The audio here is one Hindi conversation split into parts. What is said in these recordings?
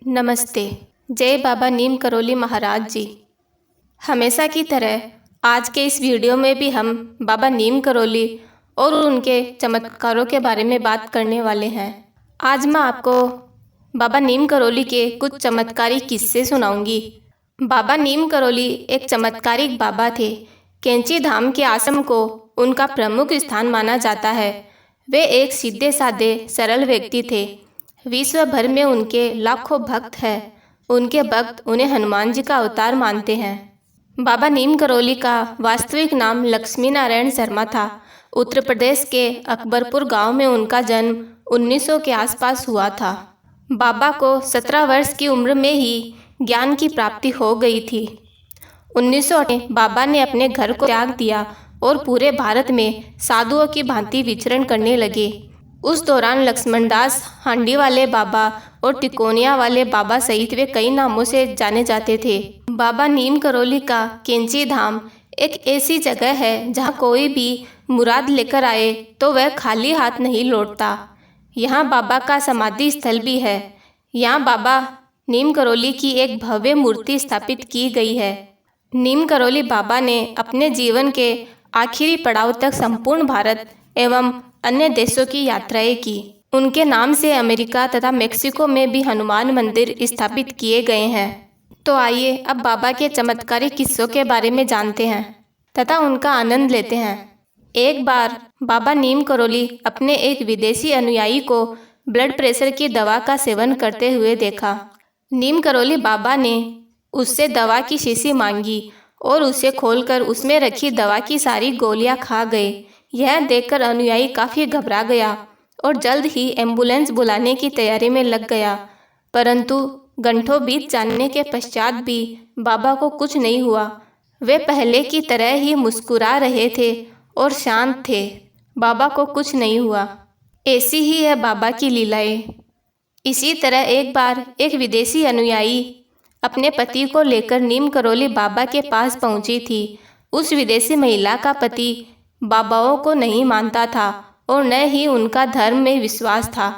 नमस्ते। जय बाबा नीम करोली महाराज जी। हमेशा की तरह आज के इस वीडियो में भी हम बाबा नीम करोली और उनके चमत्कारों के बारे में बात करने वाले हैं। आज मैं आपको बाबा नीम करोली के कुछ चमत्कारी किस्से सुनाऊंगी। बाबा नीम करोली एक चमत्कारिक बाबा थे। कैंची धाम के आश्रम को उनका प्रमुख स्थान माना जाता है। वे एक सीधे साधे सरल व्यक्ति थे। विश्व भर में उनके लाखों भक्त हैं। उनके भक्त उन्हें हनुमान जी का अवतार मानते हैं। बाबा नीम करोली का वास्तविक नाम लक्ष्मी नारायण शर्मा था। उत्तर प्रदेश के अकबरपुर गांव में उनका जन्म 1900 के आसपास हुआ था। बाबा को 17 वर्ष की उम्र में ही ज्ञान की प्राप्ति हो गई थी। 1900 में बाबा ने अपने घर को त्याग दिया और पूरे भारत में साधुओं की भांति विचरण करने लगे। उस दौरान लक्ष्मणदास हांडी वाले बाबा और तिकोनिया वाले बाबा सहित वे कई नामों से जाने जाते थे। बाबा नीम करोली का कैंची धाम एक ऐसी जगह है जहाँ कोई भी मुराद लेकर आए तो वह खाली हाथ नहीं लौटता। यहाँ बाबा का समाधि स्थल भी है। यहाँ बाबा नीम करोली की एक भव्य मूर्ति स्थापित की गई है। नीम करोली बाबा ने अपने जीवन के आखिरी पड़ाव तक संपूर्ण भारत एवं अन्य देशों की यात्राएं की। उनके नाम से अमेरिका तथा मेक्सिको में भी हनुमान मंदिर स्थापित किए गए हैं। तो आइए अब बाबा के चमत्कारिक किस्सों के बारे में जानते हैं तथा उनका आनंद लेते हैं। एक बार बाबा नीम करोली अपने एक विदेशी अनुयायी को ब्लड प्रेशर की दवा का सेवन करते हुए देखा। नीम करोली बाबा ने उससे दवा की शीशी मांगी और उसे खोलकर उसमें रखी दवा की सारी गोलियां खा गए। यह देखकर अनुयायी काफ़ी घबरा गया और जल्द ही एम्बुलेंस बुलाने की तैयारी में लग गया। परंतु घंटों बीत जाने के पश्चात भी बाबा को कुछ नहीं हुआ। वे पहले की तरह ही मुस्कुरा रहे थे और शांत थे। बाबा को कुछ नहीं हुआ। ऐसी ही है बाबा की लीलाएं। इसी तरह एक बार एक विदेशी अनुयायी अपने पति को लेकर नीम करोली बाबा के पास पहुंची थी। उस विदेशी महिला का पति बाबाओं को नहीं मानता था और न ही उनका धर्म में विश्वास था,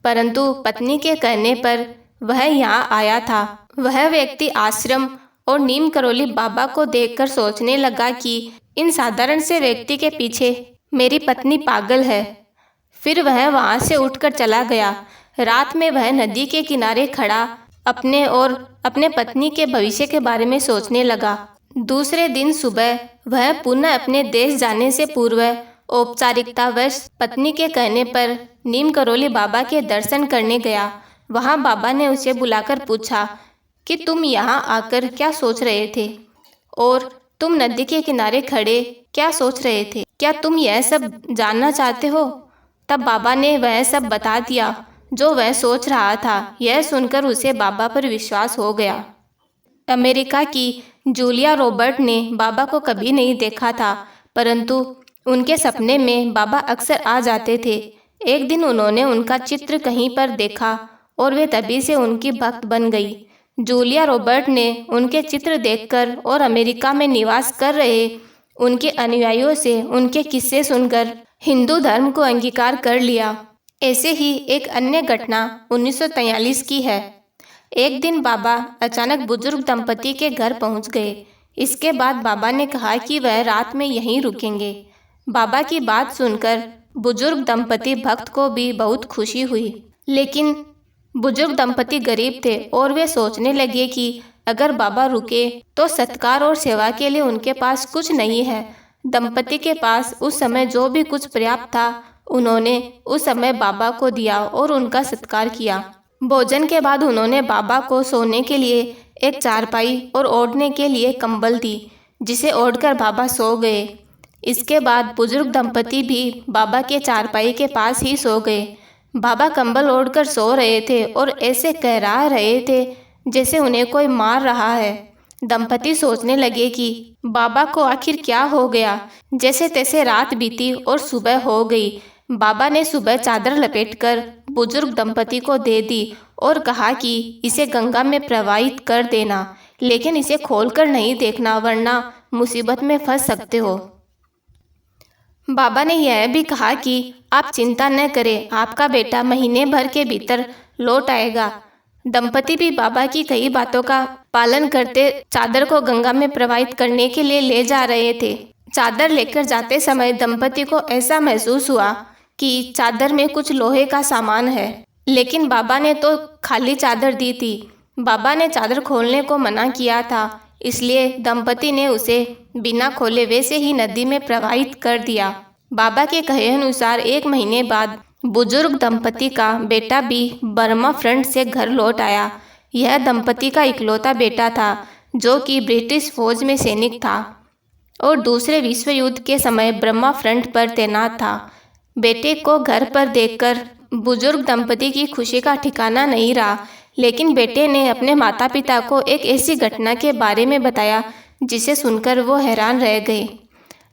परंतु पत्नी के कहने पर वह यहाँ आया था। वह व्यक्ति आश्रम और नीम करोली बाबा को देखकर सोचने लगा कि इन साधारण से व्यक्ति के पीछे मेरी पत्नी पागल है। फिर वह वहाँ से उठकर चला गया। रात में वह नदी के किनारे खड़ा अपने और अपने पत्नी के भविष्य के बारे में सोचने लगा। दूसरे दिन सुबह वह पुनः अपने देश जाने से पूर्व औपचारिकतावश पत्नी के कहने पर नीम करोली बाबा के दर्शन करने गया। वहां बाबा ने उसे बुलाकर पूछा कि तुम यहाँ आकर क्या सोच रहे थे और तुम नदी के किनारे खड़े क्या सोच रहे थे? क्या तुम यह सब जानना चाहते हो? तब बाबा ने वह सब बता दिया जो वह सोच रहा था। यह सुनकर उसे बाबा पर विश्वास हो गया। अमेरिका की जूलिया रॉबर्ट ने बाबा को कभी नहीं देखा था, परंतु उनके सपने में बाबा अक्सर आ जाते थे। एक दिन उन्होंने उनका चित्र कहीं पर देखा और वे तभी से उनकी भक्त बन गई। जूलिया रॉबर्ट ने उनके चित्र देखकर और अमेरिका में निवास कर रहे उनके अनुयायियों से उनके किस्से सुनकर हिंदू धर्म को अंगीकार कर लिया। ऐसे ही एक अन्य घटना 1943 की है। एक दिन बाबा अचानक बुजुर्ग दंपति के घर पहुंच गए। इसके बाद बाबा ने कहा कि वह रात में यहीं रुकेंगे। बाबा की बात सुनकर बुजुर्ग दंपति भक्त को भी बहुत खुशी हुई, लेकिन बुजुर्ग दंपति गरीब थे और वे सोचने लगे कि अगर बाबा रुके तो सत्कार और सेवा के लिए उनके पास कुछ नहीं है। दंपति के पास उस समय जो भी कुछ पर्याप्त था उन्होंने उस समय बाबा को दिया और उनका सत्कार किया। भोजन के बाद उन्होंने बाबा को सोने के लिए एक चारपाई और ओढ़ने के लिए कंबल दी, जिसे ओढ़कर बाबा सो गए। इसके बाद बुजुर्ग दंपति भी बाबा के चारपाई के पास ही सो गए। बाबा कंबल ओढ़कर सो रहे थे और ऐसे कहरा रहे थे जैसे उन्हें कोई मार रहा है। दंपति सोचने लगे कि बाबा को आखिर क्या हो गया। जैसे तैसे रात बीती और सुबह हो गई। बाबा ने सुबह चादर लपेटकर बुजुर्ग दंपति को दे दी और कहा कि इसे गंगा में प्रवाहित कर देना, लेकिन इसे खोलकर नहीं देखना वरना मुसीबत में फंस सकते हो। बाबा ने यह भी कहा कि आप चिंता न करें, आपका बेटा महीने भर के भीतर लौट आएगा। दंपति भी बाबा की कई बातों का पालन करते चादर को गंगा में प्रवाहित करने के लिए ले जा रहे थे। चादर लेकर जाते समय दंपति को ऐसा महसूस हुआ कि चादर में कुछ लोहे का सामान है, लेकिन बाबा ने तो खाली चादर दी थी। बाबा ने चादर खोलने को मना किया था, इसलिए दंपति ने उसे बिना खोले वैसे ही नदी में प्रवाहित कर दिया। बाबा के कहे अनुसार 1 महीने बाद बुजुर्ग दंपति का बेटा भी बर्मा फ्रंट से घर लौट आया। यह दंपति का इकलौता बेटा था जो कि ब्रिटिश फौज में सैनिक था और दूसरे विश्व युद्ध के समय बर्मा फ्रंट पर तैनात था। बेटे को घर पर देखकर बुजुर्ग दंपति की खुशी का ठिकाना नहीं रहा, लेकिन बेटे ने अपने माता पिता को एक ऐसी घटना के बारे में बताया जिसे सुनकर वो हैरान रह गए।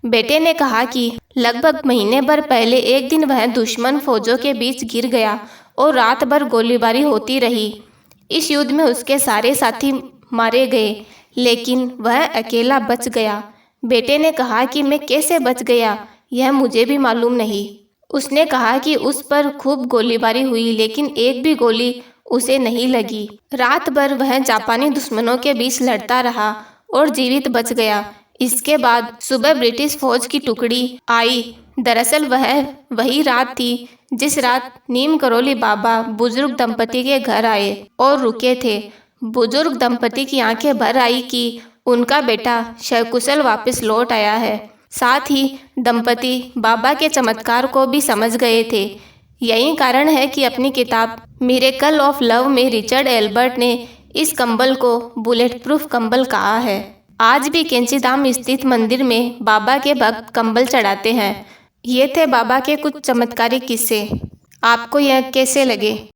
बेटे ने कहा कि लगभग महीने भर पहले एक दिन वह दुश्मन फौजों के बीच गिर गया और रात भर गोलीबारी होती रही। इस युद्ध में उसके सारे साथी मारे गए, लेकिन वह अकेला बच गया। बेटे ने कहा कि मैं कैसे बच गया यह मुझे भी मालूम नहीं। उसने कहा कि उस पर खूब गोलीबारी हुई, लेकिन एक भी गोली उसे नहीं लगी। रात भर वह जापानी दुश्मनों के बीच लड़ता रहा और जीवित बच गया। इसके बाद सुबह ब्रिटिश फौज की टुकड़ी आई। दरअसल वह वही रात थी जिस रात नीम करोली बाबा बुजुर्ग दंपति के घर आए और रुके थे। बुजुर्ग दंपति की आंखें भर आई कि उनका बेटा सकुशल वापस लौट आया है। साथ ही दंपति बाबा के चमत्कार को भी समझ गए थे। यही कारण है कि अपनी किताब मिरेकल ऑफ लव में रिचर्ड एल्बर्ट ने इस कंबल को बुलेट प्रूफ कंबल कहा है। आज भी कैंचीधाम स्थित मंदिर में बाबा के भक्त कंबल चढ़ाते हैं। ये थे बाबा के कुछ चमत्कारिक किस्से। आपको यह कैसे लगे?